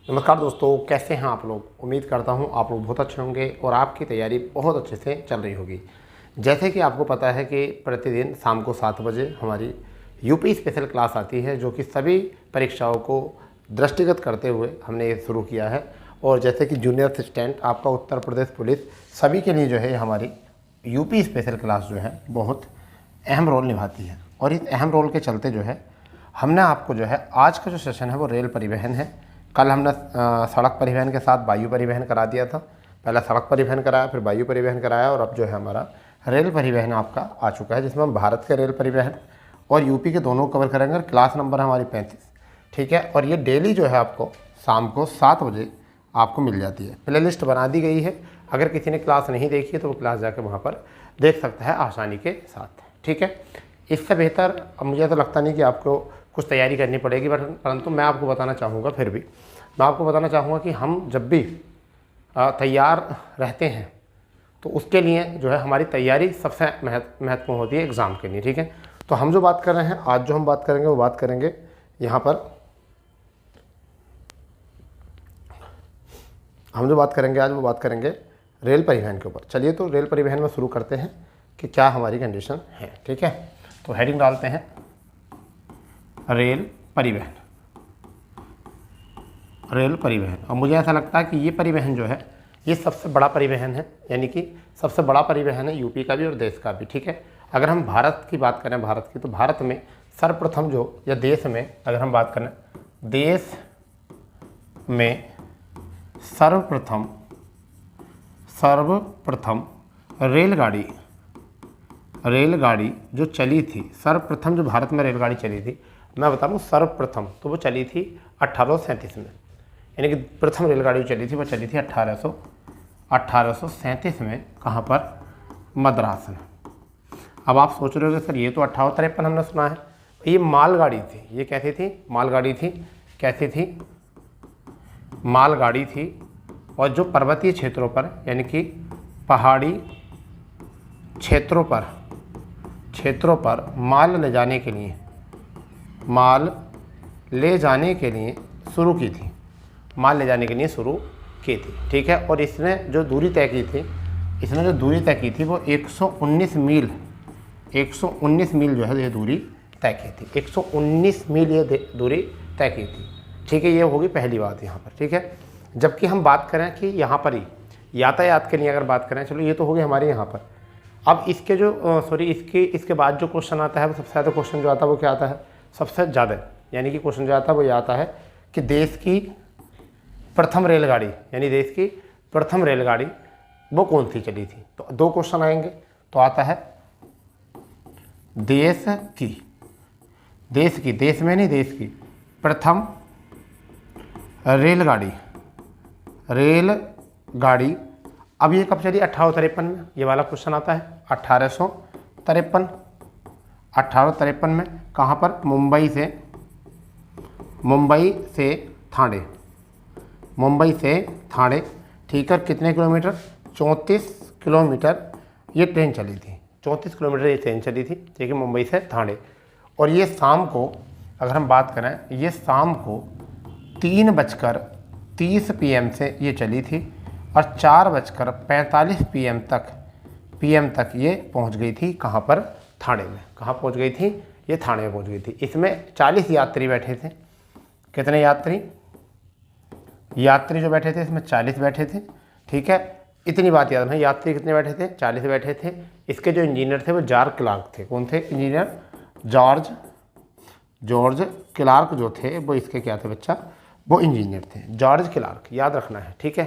नमस्कार दोस्तों, कैसे हैं आप लोग। उम्मीद करता हूं आप लोग बहुत अच्छे होंगे और आपकी तैयारी बहुत अच्छे से चल रही होगी। जैसे कि आपको पता है कि प्रतिदिन शाम को 7 बजे हमारी यूपी स्पेशल क्लास आती है, जो कि सभी परीक्षाओं को दृष्टिगत करते हुए हमने ये शुरू किया है। और जैसे कि जूनियर असिस्टेंट, आपका उत्तर प्रदेश पुलिस, सभी के लिए जो है हमारी यूपी स्पेशल क्लास जो है बहुत अहम रोल निभाती है। और इस अहम रोल के चलते जो है हमने आपको जो है आज का जो सेशन है वो रेल परिवहन है। कल हमने सड़क परिवहन के साथ वायु परिवहन करा दिया था। पहले सड़क परिवहन कराया, फिर वायु परिवहन कराया, और अब जो है हमारा रेल परिवहन आपका आ चुका है, जिसमें हम भारत के रेल परिवहन और यूपी के दोनों कवर करेंगे। क्लास नंबर है हमारी 35, ठीक है। और ये डेली जो है आपको शाम को 7 बजे आपको मिल जाती है। प्ले लिस्ट बना दी गई है, अगर किसी ने क्लास नहीं देखी है तो वो क्लास जाकर वहाँ पर देख सकता है आसानी के साथ, ठीक है। इससे बेहतर मुझे तो लगता नहीं कि आपको कुछ तैयारी करनी पड़ेगी, परंतु मैं आपको बताना चाहूँगा, फिर भी मैं आपको बताना चाहूँगा कि हम जब भी तैयार रहते हैं तो उसके लिए जो है हमारी तैयारी सबसे महत्वपूर्ण होती है एग्ज़ाम के लिए, ठीक है। तो हम जो बात कर रहे हैं आज, जो हम बात करेंगे वो बात करेंगे यहाँ पर, हम जो बात करेंगे आज वो बात करेंगे रेल परिवहन के ऊपर। चलिए तो रेल परिवहन में शुरू करते हैं कि क्या हमारी कंडीशन है, ठीक है। तो हेडिंग डालते हैं रेल परिवहन। रेल परिवहन, और मुझे ऐसा लगता है कि ये परिवहन जो है ये सबसे बड़ा परिवहन है, यानी कि सबसे बड़ा परिवहन है यूपी का भी और देश का भी, ठीक है। अगर हम भारत की बात करें, भारत की, तो भारत में सर्वप्रथम जो, या देश में अगर हम बात करें, देश में सर्वप्रथम रेलगाड़ी जो चली थी, सर्वप्रथम जो भारत में रेलगाड़ी चली थी, मैं बता दूँ सर्वप्रथम तो वो चली थी 1837 में, यानी कि प्रथम रेलगाड़ी चली थी वो चली थी 1837 में। कहाँ पर? मद्रास में। अब आप सोच रहे हो कि सर ये तो 1853 हमने सुना है। ये मालगाड़ी थी। ये कैसी थी? मालगाड़ी थी। कैसी थी? मालगाड़ी थी। और जो पर्वतीय क्षेत्रों पर, यानी कि पहाड़ी क्षेत्रों पर माल ले जाने के लिए शुरू की थी। माल ले जाने के लिए शुरू की थी, ठीक है। और इसने जो दूरी तय की थी वो 119 मील जो है ये दूरी तय की थी। 119 मील ये दूरी तय की थी, ठीक है। ये होगी पहली बात यहाँ पर, ठीक है। जबकि हम बात करें कि यहाँ पर ही यातायात के लिए अगर बात करें, चलो ये तो होगी हमारे यहाँ पर। अब इसके जो इसके बाद जो क्वेश्चन आता है वो सबसे ज़्यादा क्वेश्चन जो आता है वो क्या आता है? सबसे ज़्यादा, यानी कि क्वेश्चन जो आता है वो ये आता है कि देश की प्रथम रेलगाड़ी, यानी देश की प्रथम रेलगाड़ी वो कौन सी चली थी। तो 2 क्वेश्चन आएंगे। तो आता है देश की प्रथम रेलगाड़ी। अब ये कब चली? 1853 में। ये वाला क्वेश्चन आता है 1853 में। कहाँ पर? मुंबई से थाने, ठीक है। कितने किलोमीटर? 34 किलोमीटर ये ट्रेन चली थी। 34 किलोमीटर ये ट्रेन चली थी, ठीक है, मुंबई से थाने। और ये शाम को, अगर हम बात करें, ये शाम को 3:30 PM से ये चली थी और 4:45 PM तक ये पहुंच गई थी। कहाँ पर? थाने में। कहाँ पहुंच गई थी? ये थाने में पहुंच गई थी। इसमें 40 यात्री बैठे थे। कितने यात्री जो बैठे थे इसमें? 40 बैठे थे, ठीक है। इतनी बात याद है, यात्री कितने बैठे थे? 40 बैठे थे। इसके जो इंजीनियर थे वो जॉर्ज क्लार्क थे। कौन थे इंजीनियर? जॉर्ज क्लार्क जो थे वो इसके क्या थे बच्चा? वो इंजीनियर थे, जॉर्ज क्लार्क, याद रखना है, ठीक है।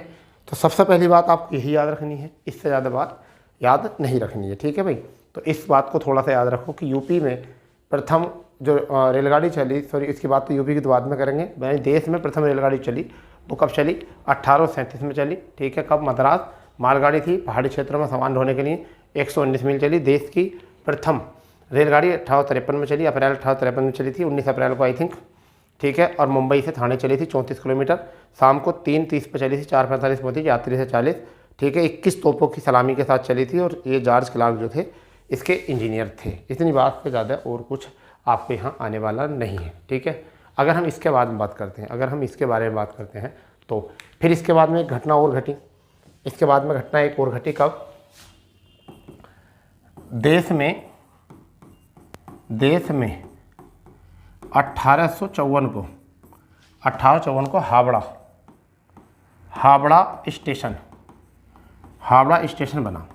तो सबसे पहली बात आपको यही याद रखनी है, इससे ज़्यादा बात याद नहीं रखनी है, ठीक है भाई। तो इस बात को थोड़ा सा याद रखो कि यूपी में प्रथम जो रेलगाड़ी चली, इसकी बात तो यूपी की तो बाद में करेंगे। यानी देश में प्रथम रेलगाड़ी चली वो कब चली? 1837 में चली, ठीक है। कब? मद्रास। मालगाड़ी थी, पहाड़ी क्षेत्रों में सामान ढोने के लिए 119 मील चली। देश की प्रथम रेलगाड़ी 1853 में चली, अप्रैल 1853 में चली थी, 19 अप्रैल को आई थिंक, ठीक है। और मुंबई से थाने चली थी 34 किलोमीटर। शाम को 3:30 पर चली थी, 4:45 पहुंची, यात्री से 40, ठीक है। 21 तोपों की सलामी के साथ चली थी। और ये जॉर्ज क्लार्क जो थे इसके इंजीनियर थे। इतनी बात से ज़्यादा और कुछ आपको यहाँ आने वाला नहीं है, ठीक है। अगर हम इसके बारे में बात करते हैं तो फिर इसके बाद में एक घटना और घटी, इसके बाद में घटना एक और घटी। कब? देश में 1854 को हावड़ा स्टेशन बना।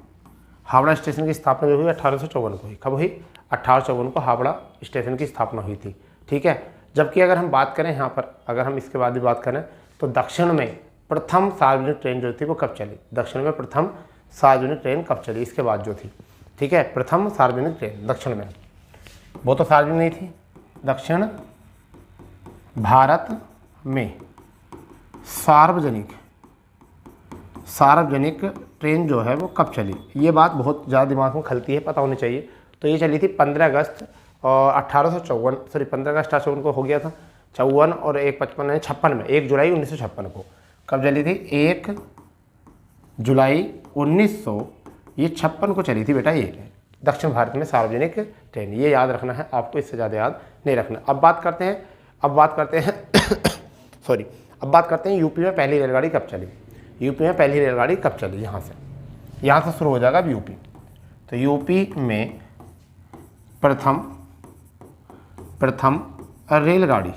हावड़ा स्टेशन की स्थापना जो हुई 1854 को हुई। कब हुई? 1854 को हावड़ा स्टेशन की स्थापना हुई थी। ठीक है। जबकि अगर हम बात करें यहाँ पर, अगर हम इसके बाद भी बात करें तो दक्षिण में प्रथम सार्वजनिक ट्रेन जो थी वो कब चली? दक्षिण में प्रथम सार्वजनिक ट्रेन कब चली? इसके बाद जो थी। ठीक है, प्रथम सार्वजनिक ट्रेन दक्षिण में, वो तो सार्वजनिक नहीं थी। दक्षिण भारत में सार्वजनिक ट्रेन जो है वो कब चली? ये बात बहुत ज़्यादा दिमाग में खलती है, पता होनी चाहिए। तो ये चली थी 15 अगस्त और 1854, सॉरी 15 अगस्त 1854 को हो गया था, 54 और 56 में, 1 जुलाई 1956 को। कब चली थी? 1 जुलाई 1956 को चली थी बेटा ये दक्षिण भारत में सार्वजनिक ट्रेन। ये याद रखना है आपको, इससे ज़्यादा याद नहीं रखना। अब बात करते हैं सॉरी, अब बात करते हैं यूपी में पहली रेलगाड़ी कब चली? यूपी में पहली रेलगाड़ी कब चली? यहाँ से शुरू हो जाएगा अब यूपी। तो यूपी में प्रथम रेलगाड़ी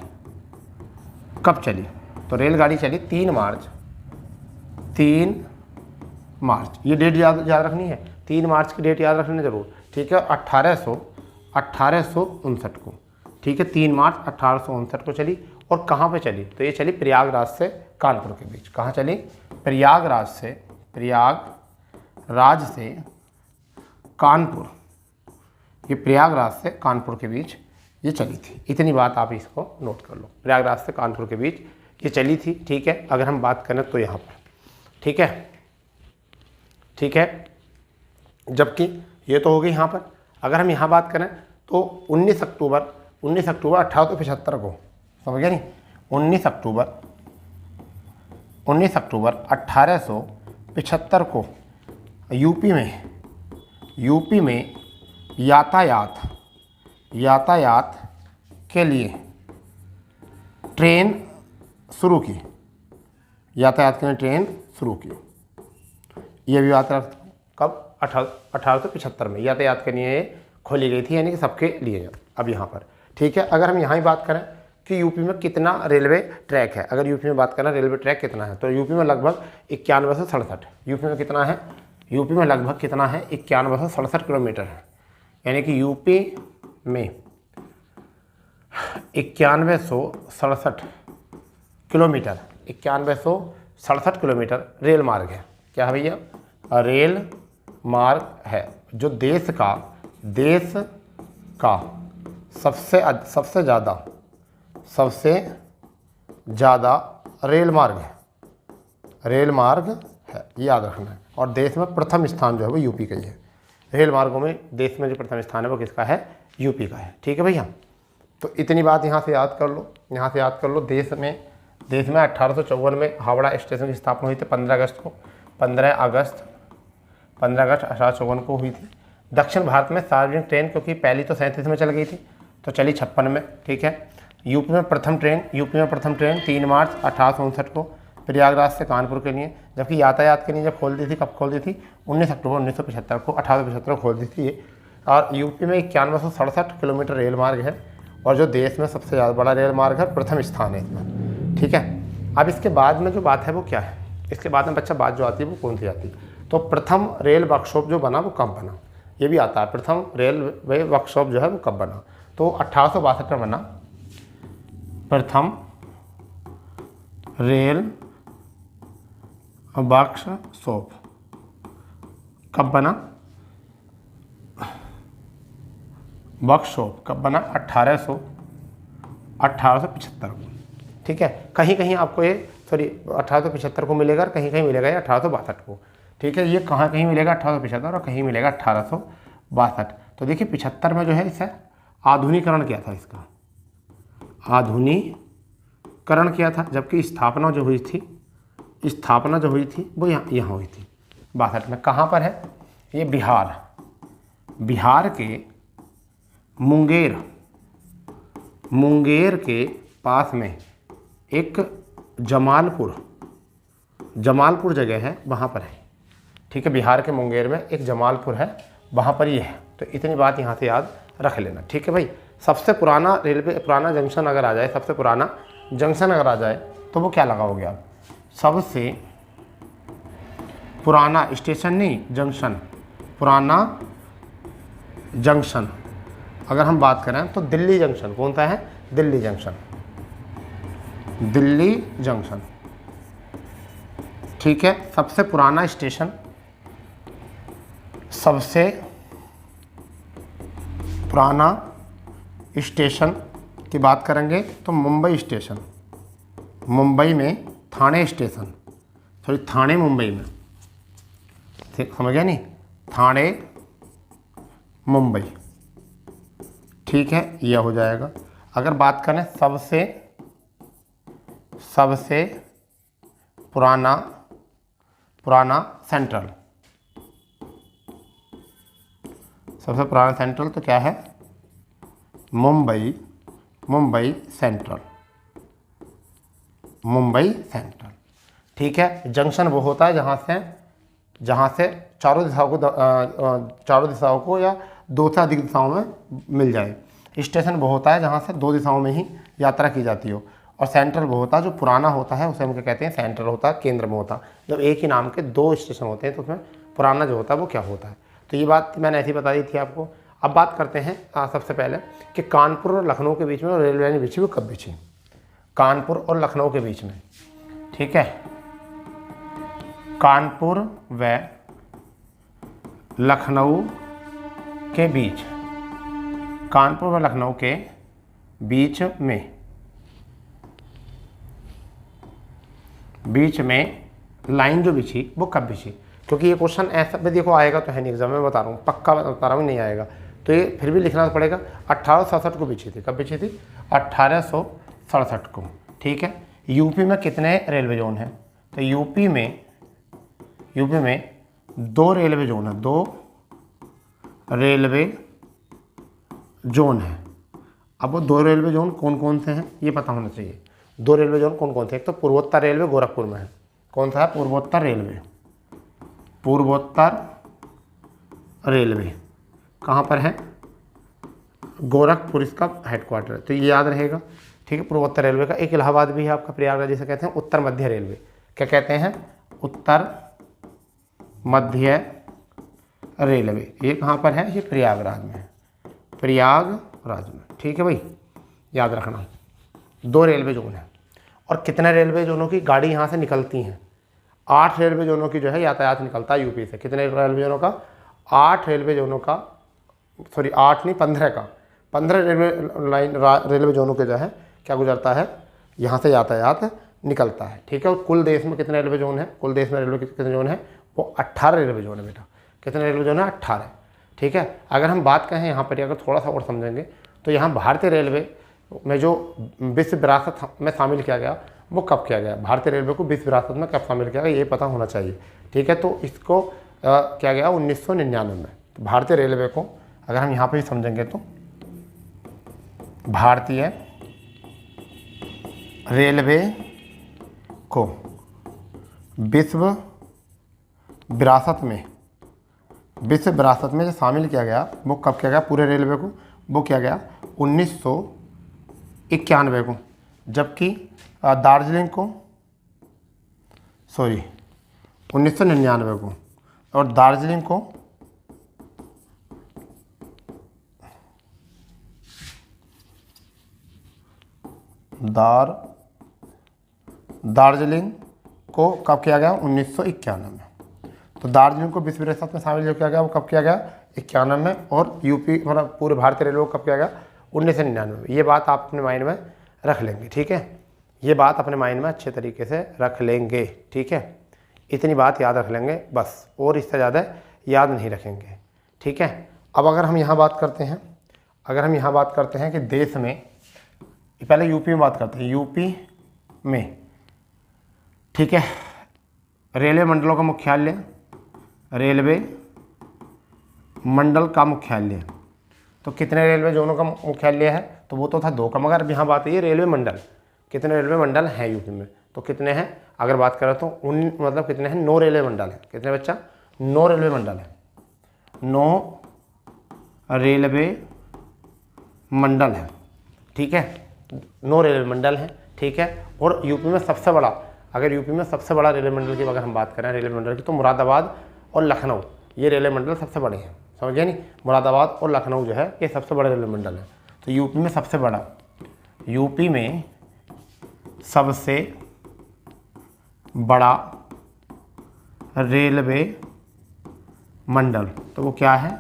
कब चली? तो रेलगाड़ी चली 3 मार्च। ये डेट याद रखनी है, 3 मार्च की डेट याद रखनी जरूर। ठीक है, 1859 को। ठीक है, 3 मार्च 1859 को चली। और कहाँ पे चली? तो ये चली प्रयागराज से कानपुर के बीच। कहाँ चली? प्रयागराज से कानपुर। ये प्रयागराज से कानपुर के बीच ये चली थी। इतनी बात आप इसको नोट कर लो, प्रयागराज से कानपुर के बीच ये चली थी। ठीक है, अगर हम बात करें तो यहाँ पर, ठीक है, जबकि ये तो हो गई यहाँ पर। अगर हम यहाँ बात करें तो 19 अक्टूबर 1875 को, समझ गया नहीं? 19 अक्टूबर 1875 को यूपी में यातायात के लिए ट्रेन शुरू की। ये भी बात रख, कब? 1875 में यातायात के लिए खोली गई थी, यानी कि सबके लिए। अब यहाँ पर ठीक है, अगर हम यहाँ ही बात करें कि यूपी में कितना रेलवे ट्रैक है, अगर यूपी में बात करें रेलवे ट्रैक कितना है, तो यूपी में लगभग 91 से 67। यूपी में कितना है? यूपी में लगभग कितना है? 91 से 67 किलोमीटर है। यानी कि यूपी में 9167 किलोमीटर रेल मार्ग है। क्या है भैया? रेल मार्ग है, जो देश का सबसे ज़्यादा रेल मार्ग है, ये याद रखना है। और देश में प्रथम स्थान जो है वो यूपी का ही है। रेल मार्गों में देश में जो प्रथम स्थान है वो किसका है? यूपी का है। ठीक है भैया, तो इतनी बात यहाँ से याद कर लो। देश में 1854 में हावड़ा स्टेशन की स्थापना हुई थी 15 अगस्त 1854 को हुई थी। दक्षिण भारत में सार्वजनिक ट्रेन, क्योंकि पहली तो 37 में चल गई थी, तो चली 56 में। ठीक है, यूपी में प्रथम ट्रेन 3 मार्च 1859 को प्रयागराज से कानपुर के लिए। जबकि यातायात के लिए जब खोल दी थी, कब खोल दी थी? 19 अक्टूबर 1875 को खोल दी थी ये। और यूपी में 9167 किलोमीटर रेल मार्ग है, और जो देश में सबसे ज़्यादा बड़ा रेल मार्ग है, प्रथम स्थान है इसमें। ठीक है, अब इसके बाद में जो बात है वो क्या है? इसके बाद में बच्चा बात जो आती है वो कौन सी आती है? तो प्रथम रेल वर्कशॉप जो बना वो कब बना, ये भी आता है। प्रथम रेलवे वर्कशॉप जो है वो कब बना? तो 1862 में बना प्रथम रेल वर्कशॉप। कब बना? वर्कशॉप कब बना? 1875 को। ठीक है, कहीं कहीं आपको ये 1875 को मिलेगा और कहीं कहीं मिलेगा ये 1862 को। ठीक है, ये कहाँ कहीं मिलेगा 1875 और कहीं मिलेगा 1862। तो देखिए 75 में जो है इसे आधुनिकीकरण किया था, इसका आधुनिकीकरण किया था। जबकि स्थापना जो हुई थी वो यहाँ हुई थी 62 में। कहाँ पर है ये? बिहार के मुंगेर के पास में एक जमालपुर जमालपुर जगह है वहाँ पर है, ठीक है। बिहार के मुंगेर में एक जमालपुर है, वहाँ पर ये है। तो इतनी बात यहाँ से याद रख लेना, ठीक है भाई। सबसे पुराना रेलवे, पुराना जंक्शन अगर आ जाए, सबसे पुराना जंक्शन अगर आ जाए तो वो क्या लगाओगे आप? सबसे पुराना स्टेशन नहीं, जंक्शन, पुराना जंक्शन अगर हम बात करें तो दिल्ली जंक्शन। कौन सा है? दिल्ली जंक्शन, दिल्ली जंक्शन, ठीक है। सबसे पुराना स्टेशन, सबसे पुराना स्टेशन की बात करेंगे तो मुंबई स्टेशन, मुंबई में थाने स्टेशन, सॉरी थाने मुंबई में, समझ गया नहीं, थाने मुंबई, ठीक है, यह हो जाएगा। अगर बात करें सबसे पुराना सेंट्रल, सबसे पुराना सेंट्रल तो क्या है? मुंबई सेंट्रल, मुंबई सेंट्रल, ठीक है। जंक्शन वो होता है जहाँ से चारों दिशाओं को या दो से अधिक दिशाओं में मिल जाए। स्टेशन वो होता है जहाँ से दो दिशाओं में ही यात्रा की जाती हो। और सेंट्रल वो होता है जो पुराना होता है, उसे हम क्या कहते हैं? सेंट्रल होता है, केंद्र में होता है। जब एक ही नाम के दो स्टेशन होते हैं तो उसमें पुराना जो होता है वो क्या होता है। तो ये बात मैंने ऐसी बता दी थी आपको। अब बात करते हैं सबसे पहले कि कानपुर और लखनऊ के बीच में रेलवे लाइन बिछी, वो कब बिछी? कानपुर और लखनऊ के बीच में, ठीक है। कानपुर व लखनऊ के बीच, कानपुर व लखनऊ के बीच में लाइन जो बिछी वो कब बिछी? क्योंकि ये क्वेश्चन ऐसा भी देखो आएगा तो है नहीं एग्जाम में, बता रहा हूँ, पक्का बता रहा हूँ, नहीं आएगा तो ये फिर भी लिखना पड़ेगा। 1867 को बिछी थी। कब बिछी थी? 1867 को, ठीक है। यूपी में कितने रेलवे जोन हैं? तो यूपी में दो रेलवे जोन है, दो रेलवे जोन है। अब वो दो रेलवे जोन कौन कौन से हैं ये पता होना चाहिए। दो रेलवे जोन कौन कौन से? एक तो पूर्वोत्तर रेलवे गोरखपुर में है। कौन सा है? पूर्वोत्तर रेलवे, पूर्वोत्तर रेलवे कहाँ पर है? गोरखपुर इसका हेडक्वार्टर है, तो ये याद रहेगा, ठीक है। पूर्वोत्तर रेलवे का एक इलाहाबाद भी है आपका, प्रयागराज, जिसे कहते हैं उत्तर मध्य रेलवे। क्या कहते हैं? उत्तर मध्य रेलवे। ये कहाँ पर है? ये प्रयागराज में है, प्रयागराज में, ठीक है भाई, याद रखना। दो रेलवे जोन है। और कितने रेलवे जोनों की गाड़ी यहाँ से निकलती हैं? 8 रेलवे जोनों की जो है यातायात निकलता है यूपी से। कितने रेलवे जोनों का? 8 रेलवे जोनों का, सॉरी 8 नहीं 15 का, 15 रेलवे जोनों के जो है क्या गुजरता है? यहाँ से यातायात निकलता है, ठीक है। और कुल देश में कितने रेलवे जोन है? कुल देश में रेलवे कितने जोन है? वो 18 रेलवे जोन है बेटा। कितने रेलवे जोन है? 18, ठीक है। अगर हम बात करें यहाँ पर, अगर थोड़ा सा और समझेंगे तो यहाँ भारतीय रेलवे में जो विश्व विरासत में शामिल किया गया वो कब किया गया? भारतीय रेलवे को विश्व विरासत में कब शामिल किया गया ये पता होना चाहिए, ठीक है। तो इसको क्या गया? 1999 में। तो भारतीय रेलवे को अगर हम यहाँ पर ही समझेंगे तो भारतीय रेलवे को विश्व विरासत में जो शामिल किया गया वो कब किया गया? पूरे रेलवे को वो किया गया 1991 को। जबकि दार्जिलिंग को, सॉरी 1999 को, और दार्जिलिंग को दार्जिलिंग को कब किया गया? 1991 में। तो दार्जिलिंग को विश्व विरासत में शामिल जो किया गया वो कब किया गया? 91 में। और यूपी मतलब पूरे भारतीय रेलवे को कब किया गया? 1999 में। ये बात आप अपने माइंड में रख लेंगे, ठीक है। ये बात अपने माइंड में अच्छे तरीके से रख लेंगे, ठीक है। इतनी बात याद रख लेंगे बस, और इससे ज़्यादा याद नहीं रखेंगे, ठीक है। अब अगर हम यहाँ बात करते हैं कि देश में, पहले यूपी में बात करते हैं। यूपी में, ठीक है, रेलवे मंडलों का मुख्यालय, रेलवे मंडल का मुख्यालय, तो कितने रेलवे जोनों का मुख्यालय है? तो वो तो था 2 का, मगर अब यहाँ बात है रेलवे मंडल, कितने रेलवे मंडल हैं यूपी में? तो कितने हैं, अगर बात करें तो मतलब कितने हैं, 9 रेलवे मंडल हैं। कितने बच्चा, 9 रेलवे मंडल हैं, 9 रेलवे मंडल हैं, ठीक है, 9 रेलवे मंडल हैं, ठीक है। और यूपी में सबसे बड़ा, अगर यूपी में सबसे बड़ा रेलवे मंडल की अगर हम बात करें रेलवे मंडल की, तो मुरादाबाद और लखनऊ, ये रेलवे मंडल सबसे बड़े हैं, समझ गए नहीं। मुरादाबाद और लखनऊ जो है ये सबसे बड़े रेलवे मंडल है। तो यूपी में सबसे बड़ा, यूपी में सबसे बड़ा रेलवे मंडल, तो वो क्या है,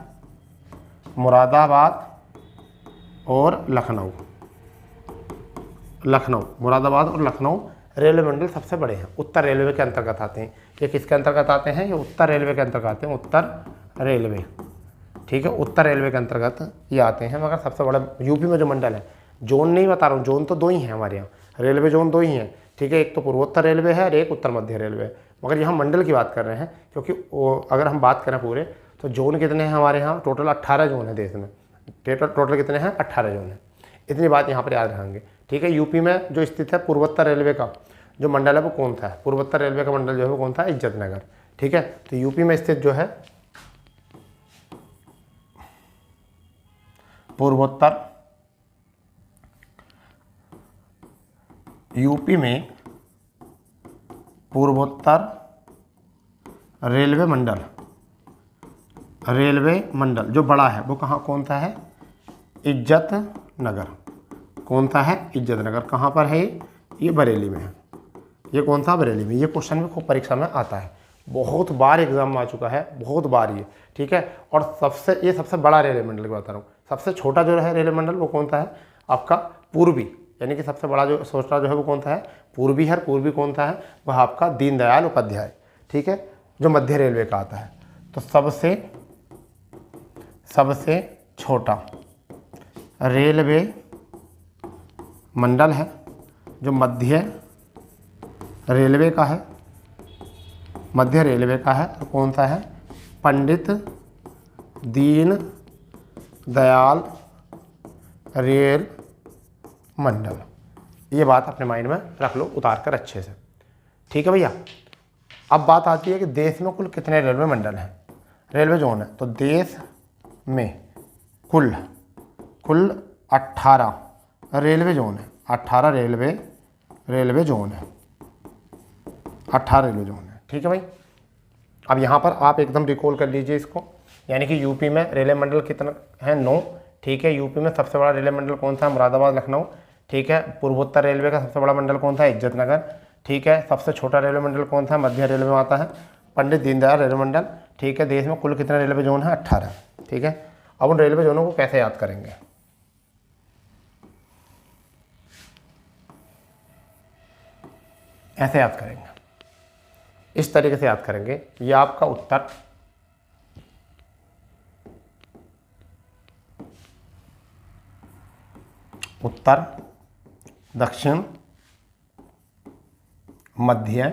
मुरादाबाद और लखनऊ। लखनऊ, मुरादाबाद और लखनऊ रेलवे मंडल सबसे बड़े हैं, उत्तर रेलवे के अंतर्गत आते हैं। ये किसके अंतर्गत आते हैं, ये उत्तर रेलवे के अंतर्गत आते हैं, उत्तर रेलवे, ठीक है, उत्तर रेलवे के अंतर्गत ये आते हैं। मगर सबसे बड़ा यूपी में जो मंडल है, जोन नहीं बता रहा हूँ, जोन तो 2 ही हैं हमारे यहाँ, रेलवे जोन 2 ही हैं, ठीक है, एक तो पूर्वोत्तर रेलवे है और एक उत्तर मध्य रेलवे है। मगर यहाँ मंडल की बात कर रहे हैं, क्योंकि अगर हम बात करें पूरे, तो जोन कितने हैं हमारे यहाँ, टोटल 18 जोन है देश में, टोटल कितने हैं, 18 जोन है। इतनी बात यहाँ पर याद रखेंगे, ठीक है। यूपी में जो स्थित है पूर्वोत्तर रेलवे का जो मंडल है वो कौन सा है, पूर्वोत्तर रेलवे का मंडल जो है वो कौन सा है, इज्जतनगर, ठीक है। तो यूपी में स्थित जो है पूर्वोत्तर, यूपी में पूर्वोत्तर रेलवे मंडल, रेलवे मंडल जो बड़ा है वो कहाँ, कौन सा है, इज्जतनगर। कौन सा है, इज्जतनगर। कहाँ पर है ये बरेली में है। ये कौन सा, बरेली में। ये क्वेश्चन भी खूब परीक्षा में आता है, बहुत बार एग्जाम में आ चुका है, बहुत बार ये, ठीक है। और ये सबसे बड़ा रेलवे मंडल की बता रहा हूँ। सबसे छोटा जो है रेलवे मंडल वो कौन सा है आपका, पूर्वी, यानी कि सबसे बड़ा जो छोटा जो है वो कौन सा है, पूर्वी है। पूर्वी कौन सा है, वह आपका दीनदयाल उपाध्याय, ठीक है, जो मध्य रेलवे का आता है। तो सबसे छोटा रेलवे मंडल है जो मध्य रेलवे का है, मध्य रेलवे का है, तो कौन सा है, पंडित दीन दयाल रेल मंडल। ये बात अपने माइंड में रख लो, उतार कर अच्छे से, ठीक है भैया। अब बात आती है कि देश में कुल कितने रेलवे मंडल हैं, रेलवे जोन है। तो देश में कुल 18 रेलवे जोन है, 18 रेलवे जोन है, 18 रेलवे जोन है, ठीक है भाई। अब यहाँ पर आप एकदम रिकॉल कर लीजिए इसको, यानी कि यूपी में रेलवे मंडल कितना है, 9, ठीक है। यूपी में सबसे बड़ा रेलवे मंडल कौन सा है, मुरादाबाद लखनऊ, ठीक है। पूर्वोत्तर रेलवे का सबसे बड़ा मंडल कौन सा है, इज्जतनगर, ठीक है। सबसे छोटा रेलवे मंडल कौन सा है, मध्य रेलवे में आता है, पंडित दीनदयाल रेलवे मंडल, ठीक है। देश में कुल कितने रेलवे जोन है, 18, ठीक है। अब उन रेलवे जोनों को कैसे याद करेंगे, ऐसे याद करेंगे, इस तरीके से याद करेंगे। ये आपका उत्तर, दक्षिण, मध्य,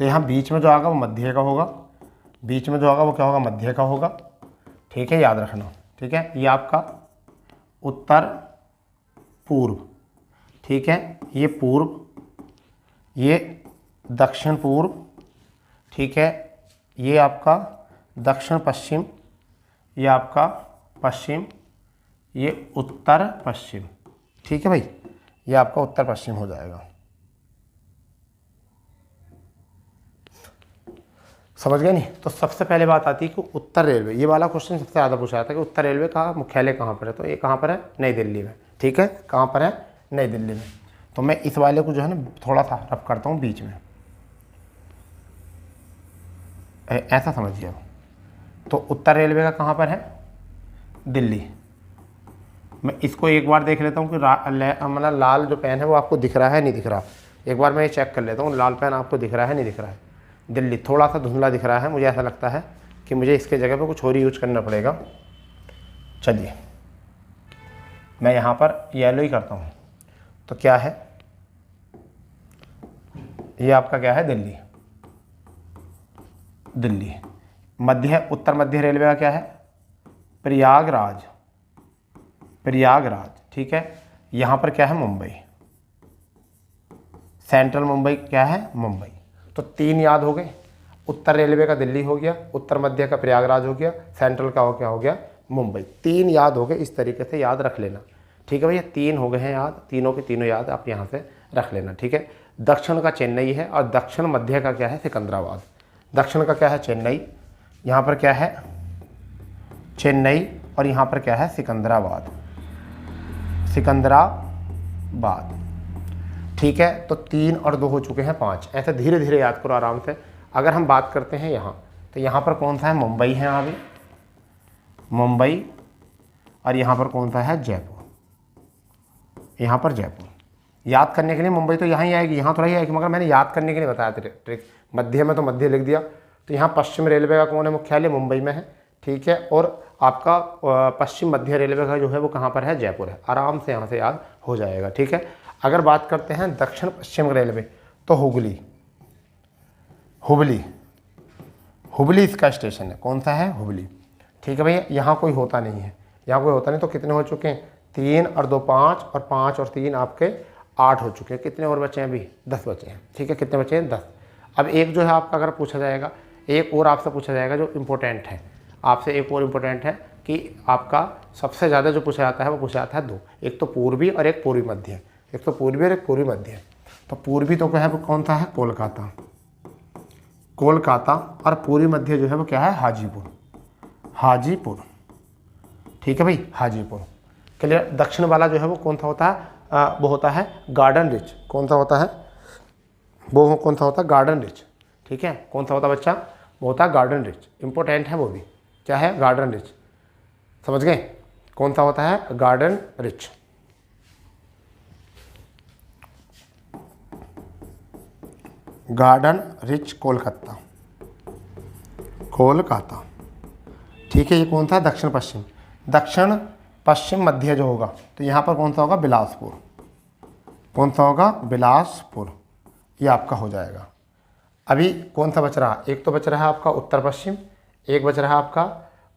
तो यहाँ बीच में जो आएगा वो मध्य का होगा, बीच में जो आएगा वो क्या होगा, मध्य का होगा, ठीक है, याद रखना, ठीक है। ये आपका उत्तर पूर्व, ठीक है, ये पूर्व, ये दक्षिण पूर्व, ठीक है, ये आपका दक्षिण पश्चिम, ये आपका पश्चिम, ये उत्तर पश्चिम, ठीक है भाई। ये आपका उत्तर पश्चिम हो जाएगा, समझ गए नहीं। तो सबसे पहले बात आती है कि उत्तर रेलवे, ये वाला क्वेश्चन सबसे ज़्यादा पूछा जाता है कि उत्तर रेलवे का मुख्यालय कहाँ पर है, तो ये कहाँ पर है, नई दिल्ली में, ठीक है। कहाँ पर है, नई दिल्ली में। तो मैं इस वाले को जो है ना थोड़ा सा रफ करता हूँ बीच में, ऐसा समझिए आप। तो उत्तर रेलवे का कहाँ पर है, दिल्ली। मैं इसको एक बार देख लेता हूँ कि मतलब लाल जो पेन है वो आपको दिख रहा है नहीं दिख रहा, एक बार मैं ये चेक कर लेता हूँ, लाल पेन आपको दिख रहा है नहीं दिख रहा है। दिल्ली थोड़ा सा धुंधला दिख रहा है, मुझे ऐसा लगता है कि मुझे इसके जगह पे कुछ और यूज करना पड़ेगा। चलिए मैं यहाँ पर येलो ही करता हूँ, तो क्या है, ये आपका क्या है, दिल्ली। दिल्ली मध्य, उत्तर मध्य रेलवे का क्या है, प्रयागराज, ठीक है। यहाँ पर क्या है, मुंबई, सेंट्रल मुंबई क्या है, मुंबई। तो 3 याद हो गए। उत्तर रेलवे का दिल्ली हो गया, उत्तर मध्य का प्रयागराज हो गया, सेंट्रल का क्या हो गया, मुंबई। 3 याद हो गए, इस तरीके से याद रख लेना। ठीक है भैया, 3 हो गए हैं याद, तीनों के तीनों याद आप यहाँ से रख लेना। ठीक है, दक्षिण का चेन्नई है और दक्षिण मध्य का क्या है, सिकंदराबाद। दक्षिण का क्या है, चेन्नई, यहाँ पर क्या है, चेन्नई, और यहाँ पर क्या है, सिकंदराबाद, सिकंदराबाद। ठीक है, तो 3 और 2 हो चुके हैं 5। ऐसे धीरे धीरे याद करो आराम से। अगर हम बात करते हैं यहाँ, तो यहाँ पर कौन सा है, मुंबई है, अभी मुंबई, और यहाँ पर कौन सा है, जयपुर, यहाँ पर जयपुर। याद करने के लिए मुंबई तो यहाँ ही आएगी, यहाँ थोड़ा ही आएगी, मगर मैंने याद करने के लिए बताया ट्रिक। मध्य में तो मध्य लिख दिया। तो यहाँ पश्चिम रेलवे का कौन है, मुख्यालय मुंबई में है। ठीक है, और आपका पश्चिम मध्य रेलवे का जो है वो कहाँ पर है, जयपुर है। आराम से यहाँ से याद हो जाएगा। ठीक है, अगर बात करते हैं दक्षिण पश्चिम रेलवे, तो हुबली, हुबली, हुबली इसका स्टेशन है। कौन सा है, हुबली। ठीक है भैया, यहाँ कोई होता नहीं है, यहाँ कोई होता नहीं। तो कितने हो चुके हैं, 3 और 2 5, और 5 और 3 आपके 8 हो चुके हैं। कितने और बचे हैं, अभी 10 बचे हैं। ठीक है, कितने बचे हैं, 10। अब एक जो है आपका अगर पूछा जाएगा, एक और आपसे पूछा जाएगा जो इम्पोर्टेंट है, आपसे एक और इम्पोर्टेंट है कि आपका सबसे ज़्यादा जो पूछा जाता है वो पूछा जाता है 2, एक तो पूर्वी और एक पूर्वी मध्य। एक तो पूर्वी और एक पूर्वी मध्य। तो पूर्वी तो क्या है, वो कौन सा है, कोलकाता, कोलकाता, और पूर्वी मध्य जो है वो क्या है, हाजीपुर, हाजीपुर। ठीक है भाई, हाजीपुर। क्लियर। दक्षिण वाला जो है वो कौन सा होता है, वो होता है गार्डन रिच। कौन सा होता है, वो कौन सा होता है, गार्डन रिच। ठीक है, कौन सा होता है बच्चा, वो होता है गार्डन रिच। इंपॉर्टेंट है वो भी, क्या है, गार्डन रिच। समझ गए, कौन सा होता है, garden rich. Garden rich Kolkata, Kolkata. ठीक है, ये कौन सा, दक्षिण पश्चिम। दक्षिण पश्चिम मध्य जो होगा, तो यहाँ पर कौन सा होगा, बिलासपुर। कौन सा होगा, बिलासपुर। ये आपका हो जाएगा। अभी कौन सा बच रहा, एक तो बच रहा है आपका उत्तर पश्चिम, एक बच रहा है आपका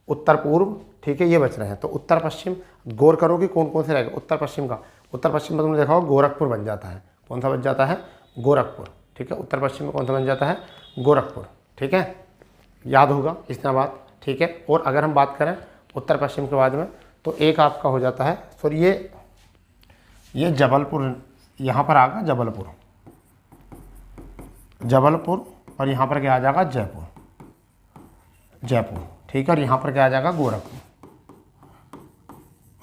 उत्तर पूर्व। ठीक है, ये बच रहे हैं। तो उत्तर पश्चिम गौर करो कि कौन कौन से रहेगा उत्तर पश्चिम का। उत्तर पश्चिम में तुमने देखा होगा गोरखपुर बन जाता है। कौन सा बन जाता है, गोरखपुर। ठीक है, उत्तर पश्चिम में कौन सा बन जाता है, गोरखपुर। ठीक है, याद होगा इतना बात। ठीक है, और अगर हम बात करें उत्तर पश्चिम के बाद में, तो एक आपका हो जाता है, सॉरी ये जबलपुर, यहाँ पर आएगा जबलपुर, जबलपुर, और यहाँ पर क्या आ जाएगा, जयपुर, जयपुर। ठीक है, और यहाँ पर क्या आ जाएगा, गोरखपुर,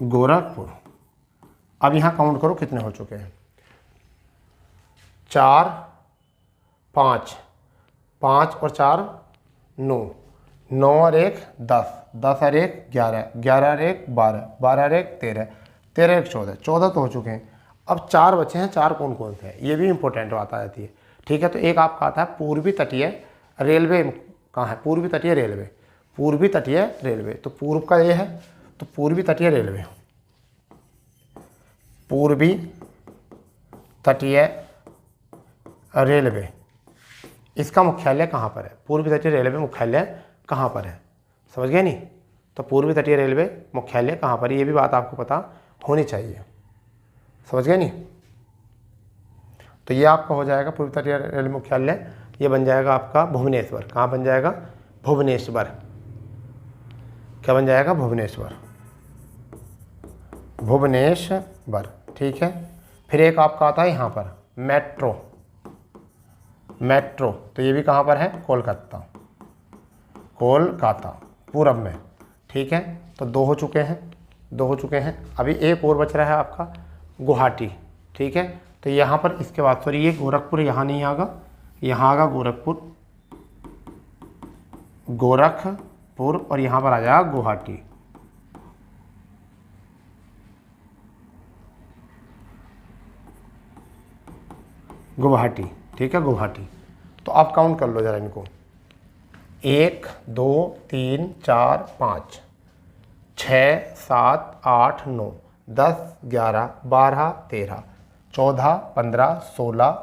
गोरखपुर। अब यहाँ काउंट करो कितने हो चुके हैं, 4 5, 5 और 4 9, 9 और 1 10, 10 और 1 11, 11 और 1 12, 12 और 1 13, 13 और 1 14, 14 तो हो चुके हैं। अब 4 बचे हैं। 4 कौन कौन से हैं, ये भी इंपॉर्टेंट बात आ जाती है। ठीक है, तो एक आपका आता है पूर्वी तटीय रेलवे। कहाँ है, पूर्वी तटीय रेलवे, पूर्वी तटीय रेलवे। तो पूर्व का ये है, तो पूर्वी तटीय रेलवे, पूर्वी तटीय रेलवे। इसका मुख्यालय कहाँ पर है, पूर्वी तटीय रेलवे मुख्यालय कहाँ पर है, समझ गए नहीं। तो पूर्वी तटीय रेलवे मुख्यालय कहाँ पर है, ये भी बात आपको पता होनी चाहिए, समझ गए नहीं। तो ये आपका हो जाएगा पूर्वी तटीय रेलवे मुख्यालय, ये बन जाएगा आपका भुवनेश्वर। कहाँ बन जाएगा, भुवनेश्वर। क्या बन जाएगा, भुवनेश्वर, भुवनेश्वर। ठीक है, फिर एक आपका आता है यहाँ पर मेट्रो, मेट्रो। तो ये भी कहाँ पर है, कोलकाता, कोलकाता पूरब में। ठीक है, तो 2 हो चुके हैं, 2 हो चुके हैं। अभी एक और बच रहा है आपका गुवाहाटी। ठीक है, तो यहाँ पर इसके बाद सॉरी ये गोरखपुर यहाँ नहीं आएगा, यहाँ आएगा गोरखपुर, गोरखपुर, और यहाँ पर आ जाएगा गुवाहाटी। गुवाहाटी। ठीक है, गुवाहाटी। तो आप काउंट कर लो जरा इनको, 1 2 3 4 5 6 7 8 9 10 11 12 13 14 15 16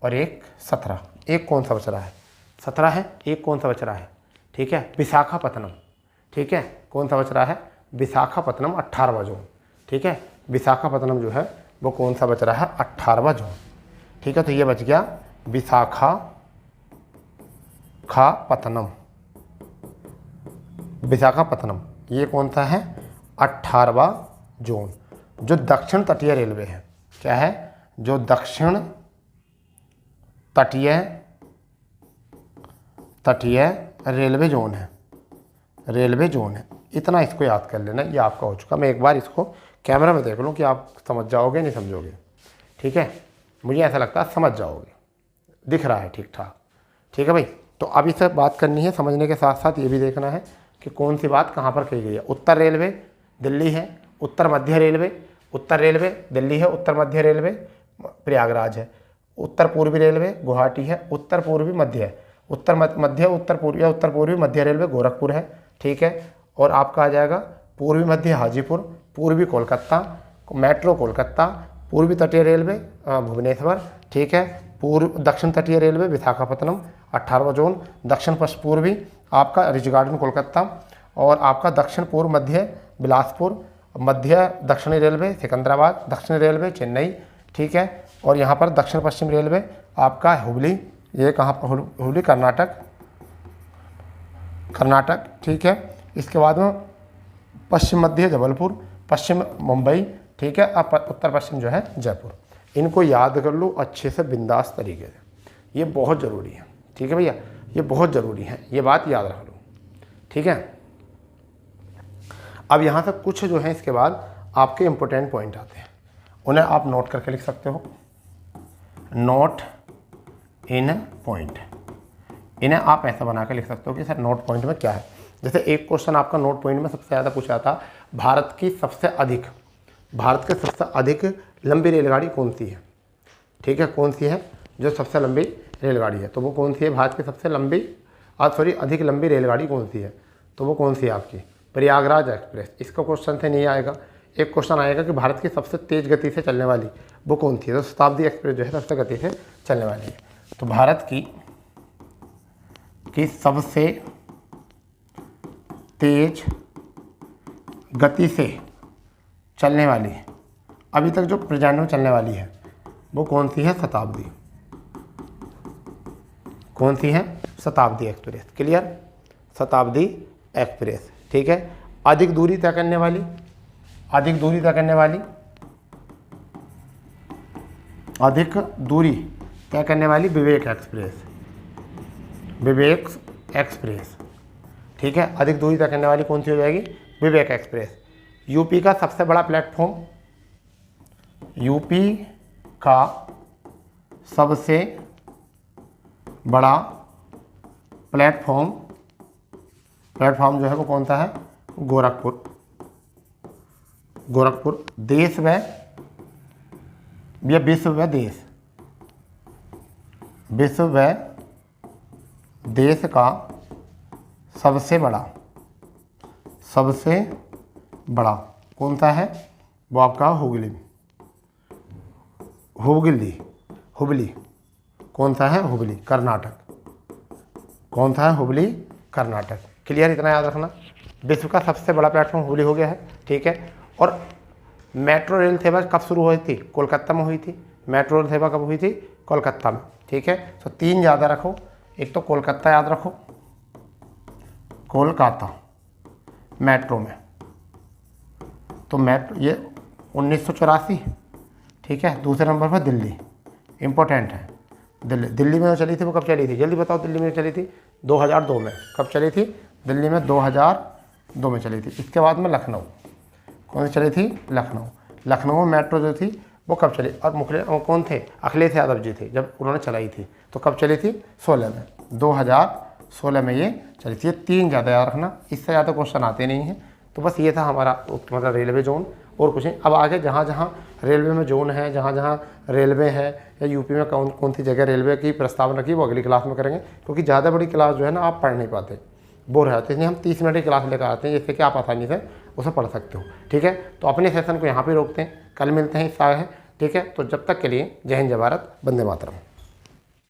और 1 17। एक कौन सा बच रहा है, 17 है। एक कौन सा बच रहा है, ठीक है, विशाखापत्तनम। ठीक है, कौन सा बच रहा है, विशाखापत्तनम 18वां जोन। ठीक है, विशाखापत्तनम जो है वो कौन सा बच रहा है, 18वां जोन। ठीक है, तो ये बच गया विशाखापत्तनम। विशाखापत्तनम ये कौन सा है? 18वां जोन। जो दक्षिण तटीय रेलवे है, क्या है? जो दक्षिण तटीय रेलवे जोन है, रेलवे जोन है। इतना इसको याद कर लेना, ये आपका हो चुका। मैं एक बार इसको कैमरा में देख लूँ कि आप समझ जाओगे नहीं समझोगे। ठीक है, मुझे ऐसा लगता है समझ जाओगे, दिख रहा है ठीक ठाक। ठीक है भाई, तो अब इसे बात करनी है, समझने के साथ साथ ये भी देखना है कि कौन सी बात कहाँ पर कही गई है। उत्तर रेलवे दिल्ली है, उत्तर मध्य रेलवे, उत्तर रेलवे दिल्ली है, उत्तर मध्य रेलवे प्रयागराज है, उत्तर पूर्वी रेलवे गुवाहाटी है, उत्तर पूर्वी मध्य है, उत्तर मध्य उत्तर पूर्वी या उत्तर पूर्वी मध्य रेलवे गोरखपुर है। ठीक है, और आपका आ जाएगा पूर्वी मध्य हाजीपुर, पूर्वी कोलकाता, मेट्रो कोलकाता, पूर्वी तटीय रेलवे भुवनेश्वर। ठीक है, दक्षिण तटीय रेलवे विशाखापत्तनम 18वां जोन, दक्षिण पश्चिम पूर्वी आपका रिज गार्डन कोलकाता, और आपका दक्षिण पूर्व मध्य बिलासपुर, मध्य दक्षिणी रेलवे सिकंदराबाद, दक्षिणी रेलवे चेन्नई। ठीक है, और यहाँ पर दक्षिण पश्चिम रेलवे आपका हुबली, ये कहाँ पर? हुबली कर्नाटक। ठीक है, इसके बाद में पश्चिम मध्य जबलपुर, पश्चिम मुंबई। ठीक है, अब उत्तर पश्चिम जो है जयपुर। इनको याद कर लो अच्छे से बिंदास तरीके से, ये बहुत ज़रूरी है। ठीक है भैया, ये बहुत ज़रूरी है, ये बात याद रख लो। ठीक है, अब यहाँ से कुछ जो है इसके बाद आपके इम्पोर्टेंट पॉइंट आते हैं, उन्हें आप नोट करके लिख सकते हो। नोट इन पॉइंट, इन्हें आप ऐसा बना के लिख सकते हो कि सर नोट पॉइंट में क्या है। जैसे एक क्वेश्चन आपका नोट पॉइंट में सबसे ज़्यादा पूछा था, भारत के सबसे अधिक लंबी रेलगाड़ी कौन सी है? ठीक है, कौन सी है जो सबसे लंबी रेलगाड़ी है? तो वो कौन सी है? भारत की सबसे अधिक लंबी रेलगाड़ी कौन सी है? तो वो कौन सी है आपकी? प्रयागराज एक्सप्रेस। इसका क्वेश्चन से नहीं आएगा, एक क्वेश्चन आएगा कि भारत की सबसे तेज़ गति से चलने वाली वो कौन सी है? तो शताब्दी एक्सप्रेस जो है सबसे गति से चलने वाली है। तो भारत की सबसे तेज गति से चलने वाली, अभी तक जो प्रेजेंट में चलने वाली है, वो कौन सी है? शताब्दी। कौन सी है? शताब्दी एक्सप्रेस। क्लियर? शताब्दी एक्सप्रेस। ठीक है, अधिक दूरी तय करने वाली अधिक दूरी तय करने वाली विवेक एक्सप्रेस। ठीक है, अधिक दूरी तय करने वाली कौन सी हो जाएगी? विवेक एक्सप्रेस। यूपी का सबसे बड़ा प्लेटफॉर्म, यूपी का सबसे बड़ा प्लेटफॉर्म जो है वो कौन सा है? गोरखपुर। देश व विश्व व देश का सबसे बड़ा कौन सा है? वो आपका हुबली। कौन सा है? हुबली, कर्नाटक। कौन सा है? हुबली, कर्नाटक। क्लियर? इतना याद रखना। विश्व का सबसे बड़ा प्लेटफॉर्म हुबली हो गया है। ठीक है, और मेट्रो रेल सेवा कब शुरू हुई थी? कोलकाता में हुई थी। मेट्रो रेल सेवा कब हुई थी? कोलकाता में। ठीक है, तो 3 ज़्यादा रखो, एक तो कोलकाता याद रखो, कोलकाता मेट्रो में, तो मेट्रो ये 1984। ठीक है, दूसरे नंबर पर दिल्ली, इम्पोर्टेंट है। दिल्ली में जो चली थी वो कब चली थी? जल्दी बताओ। दिल्ली में चली थी 2002 में। कब चली थी? दिल्ली में 2002 में चली थी। इसके बाद में लखनऊ, कौन सी चली थी? लखनऊ में मेट्रो जो थी वो कब चली? और मुख्य कौन थे? अखिलेश यादव जी थे जब उन्होंने चलाई थी। तो कब चली थी? 16 में, 2016 में ये चली थी। ये 3 ज़्यादा याद रखना, इससे ज़्यादा क्वेश्चन आते नहीं हैं। तो बस ये था हमारा मतलब रेलवे जोन, और कुछ नहीं। अब आगे जहाँ जहाँ रेलवे में जोन है, जहाँ जहाँ रेलवे है, या यूपी में कौन सी जगह रेलवे की प्रस्तावना की, वो अगली क्लास में करेंगे। क्योंकि ज़्यादा बड़ी क्लास जो है ना आप पढ़ नहीं पाते, बोर हो जाते, इसलिए हम 30 मिनट की क्लास लेकर आते हैं, जिससे कि आप आसानी से उसे पढ़ सकते हो। ठीक है, तो अपने सेशन को यहाँ पे रोकते हैं, कल मिलते हैं। हिस्सा है। ठीक है, तो जब तक के लिए जय हिंद, जय भारत, वंदे मातरम।